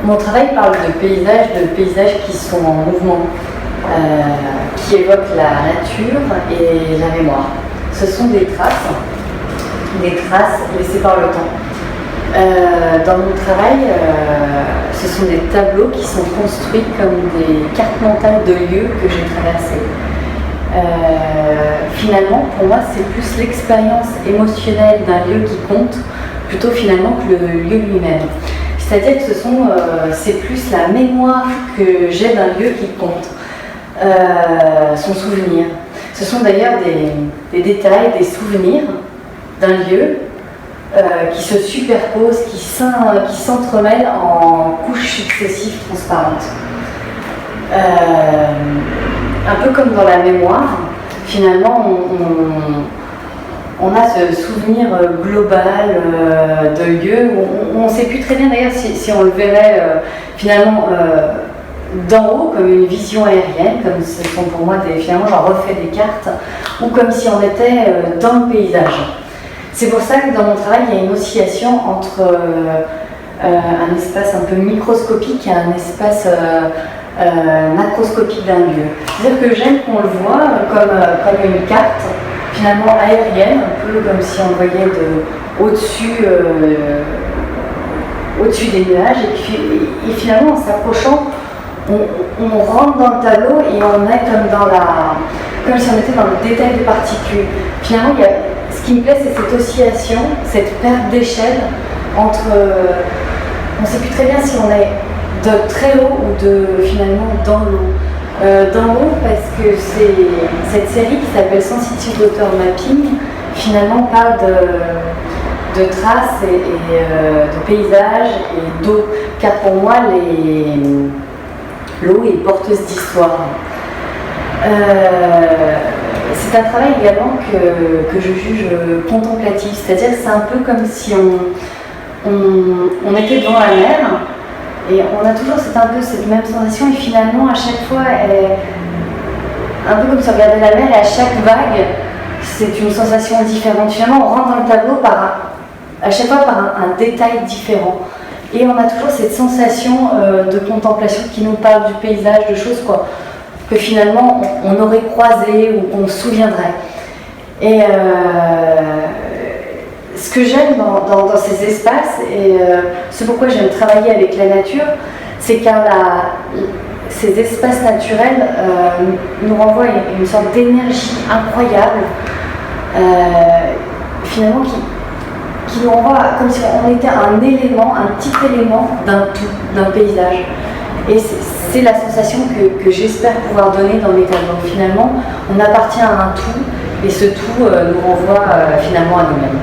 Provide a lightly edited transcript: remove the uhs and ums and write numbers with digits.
Mon travail parle de paysages qui sont en mouvement, qui évoquent la nature et la mémoire. Ce sont des traces laissées par le temps. Dans mon travail, ce sont des tableaux qui sont construits comme des cartes mentales de lieux que j'ai traversés. Finalement, pour moi, c'est plus l'expérience émotionnelle d'un lieu qui compte, plutôt finalement que le lieu lui-même. C'est-à-dire que c'est plus la mémoire que j'ai d'un lieu qui compte, son souvenir. Ce sont d'ailleurs des détails, des souvenirs d'un lieu qui se superposent, qui s'entremêlent en couches successives transparentes. Un peu comme dans la mémoire, finalement, on a ce souvenir global de lieu. On ne sait plus très bien d'ailleurs si on le verrait finalement d'en haut comme une vision aérienne, comme ce sont pour moi finalement j'en refais des cartes, ou comme si on était dans le paysage. C'est pour ça que dans mon travail il y a une oscillation entre un espace un peu microscopique et un espace macroscopique d'un lieu. C'est-à-dire que j'aime qu'on le voit comme une carte finalement aérienne, un peu comme si on voyait au-dessus des nuages, et finalement en s'approchant, on rentre dans le tableau et on est comme si on était dans le détail des particules. Finalement, ce qui me plaît, c'est cette oscillation, cette perte d'échelle entre, on ne sait plus très bien si on est de très haut ou finalement dans l'eau. D'en haut parce que c'est cette série qui s'appelle Sensitive Daughter Mapping finalement parle de traces et de paysages et d'eau, car pour moi l'eau est porteuse d'histoire. C'est un travail également que je juge contemplatif, c'est-à-dire que c'est un peu comme si on était devant la mer. Et on a toujours cette même sensation, et finalement, à chaque fois, elle est un peu comme si on regardait la mer, et à chaque vague, c'est une sensation différente. Finalement, on rentre dans le tableau à chaque fois par un détail différent. Et on a toujours cette sensation de contemplation qui nous parle du paysage, de choses que finalement, on aurait croisées ou qu'on se souviendrait. Et ce que j'aime dans ces espaces, et ce pourquoi j'aime travailler avec la nature, c'est car ces espaces naturels nous renvoient une sorte d'énergie incroyable, finalement qui nous renvoie comme si on était un petit élément d'un tout, d'un paysage. Et c'est la sensation que j'espère pouvoir donner dans mes tableaux. Finalement, on appartient à un tout, et ce tout nous renvoie finalement à nous-mêmes.